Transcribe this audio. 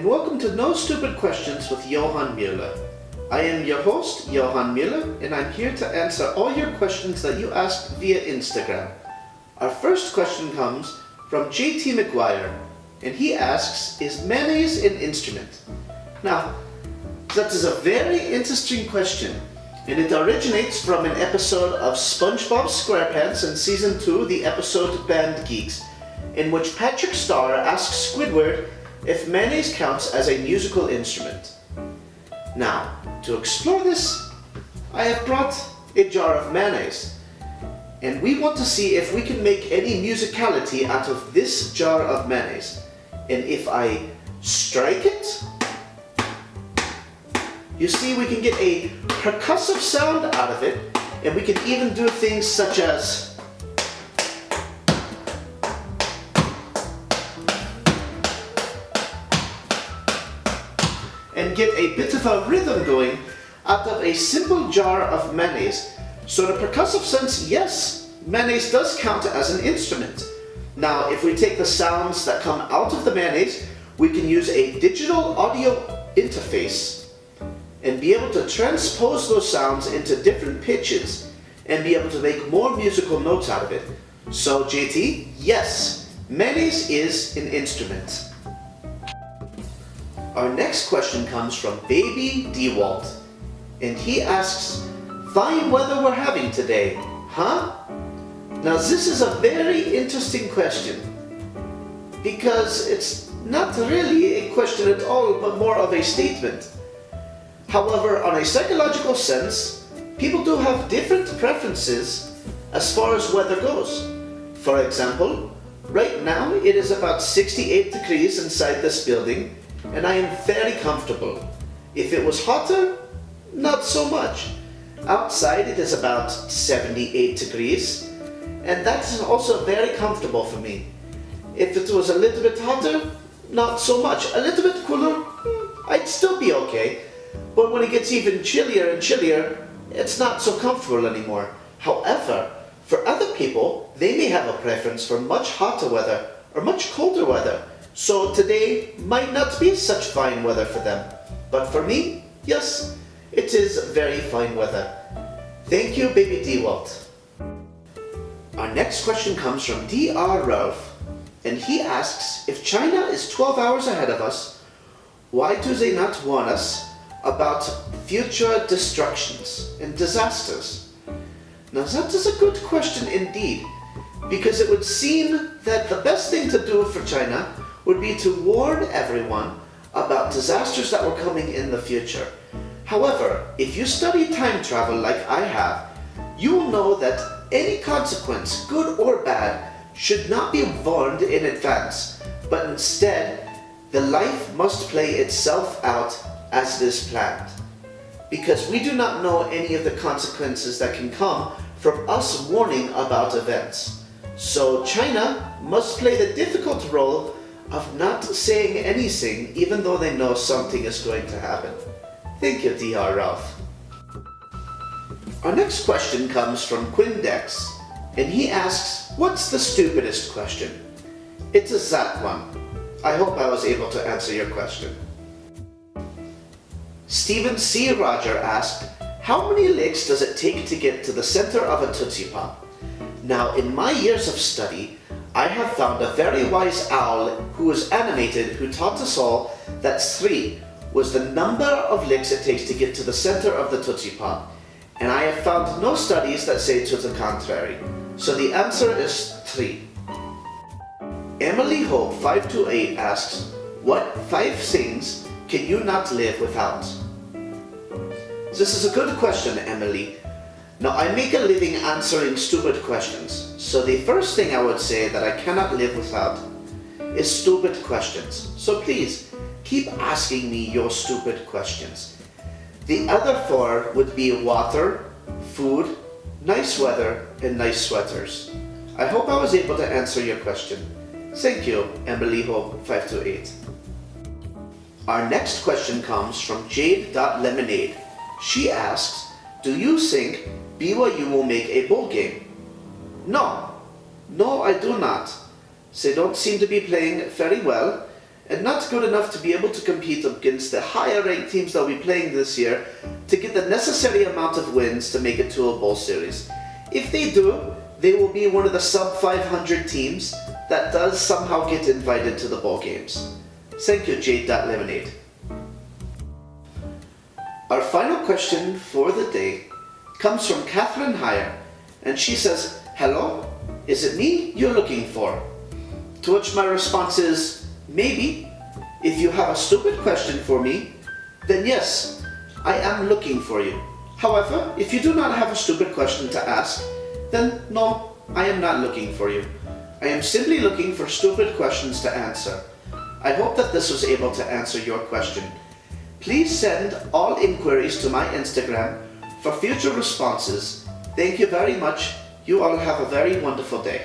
and welcome to No Stupid Questions with Johann Mueller. I am your host, Johann Mueller, and I'm here to answer all your questions that you asked via Instagram. Our first question comes from JT McGuire, and he asks, is mayonnaise an instrument? Now, that is a very interesting question, and it originates from an episode of SpongeBob SquarePants in Season 2, the episode Band Geeks, in which Patrick Star asks Squidward if mayonnaise counts as a musical instrument. Now, to explore this, I have brought a jar of mayonnaise, and we want to see if we can make any musicality out of this jar of mayonnaise. And if I strike it, you see we can get a percussive sound out of it, and we can even do things such as and get a bit of a rhythm going out of a simple jar of mayonnaise. So in a percussive sense, yes, mayonnaise does count as an instrument. Now, if we take the sounds that come out of the mayonnaise, we can use a digital audio interface and be able to transpose those sounds into different pitches and be able to make more musical notes out of it. So JT, yes, mayonnaise is an instrument. Our next question comes from Baby DeWalt, and he asks, fine weather we're having today, huh? Now this is a very interesting question, because it's not really a question at all, but more of a statement. However, on a psychological sense, people do have different preferences as far as weather goes. For example, right now it is about 68 degrees inside this building, and I am very comfortable. If it was hotter, not so much. Outside it is about 78 degrees, and that's also very comfortable for me. If it was a little bit hotter, not so much. A little bit cooler, I'd still be okay. But when it gets even chillier and chillier, it's not so comfortable anymore. However, for other people, they may have a preference for much hotter weather or much colder weather. So today might not be such fine weather for them. But for me, yes, it is very fine weather. Thank you, Baby DeWalt. Our next question comes from Dr. Rahlf, and he asks, if China is 12 hours ahead of us, why do they not warn us about future destructions and disasters? Now that is a good question indeed, because it would seem that the best thing to do for China would be to warn everyone about disasters that were coming in the future. However, if you study time travel like I have, you will know that any consequence, good or bad, should not be warned in advance, but instead, the life must play itself out as it is planned. Because we do not know any of the consequences that can come from us warning about events. So China must play the difficult role of not saying anything even though they know something is going to happen. Thank you, Dr. Rahlf. Our next question comes from Quindex, and he asks, what's the stupidest question? It is that one. I hope I was able to answer your question. Stephen C. Roger asked, how many licks does it take to get to the center of a Tootsie Pop? Now, in my years of study, I have found a very wise owl who was animated who taught us all that 3 was the number of licks it takes to get to the center of the Tootsie Pop, and I have found no studies that say to the contrary. So the answer is 3. Emily Hope 528 asks, what 5 things can you not live without? This is a good question, Emily. Now, I make a living answering stupid questions, so the first thing I would say that I cannot live without is stupid questions. So please, keep asking me your stupid questions. The other 4 would be water, food, nice weather, and nice sweaters. I hope I was able to answer your question. Thank you, Emily Hope 528. Our next question comes from Jade.Lemonade. She asks, do you think BYU will make a bowl game? No, I do not. They don't seem to be playing very well, and not good enough to be able to compete against the higher ranked teams that will be playing this year to get the necessary amount of wins to make it to a bowl series. If they do, they will be one of the sub 500 teams that does somehow get invited to the bowl games. Thank you, Jade.Lemonade. Our final question for the day comes from Catherine Heyer, and she says, "Hello, is it me you're looking for?" To which my response is, maybe. If you have a stupid question for me, then yes, I am looking for you. However, if you do not have a stupid question to ask, then no, I am not looking for you. I am simply looking for stupid questions to answer. I hope that this was able to answer your question. Please send all inquiries to my Instagram for future responses. Thank you very much. You all have a very wonderful day.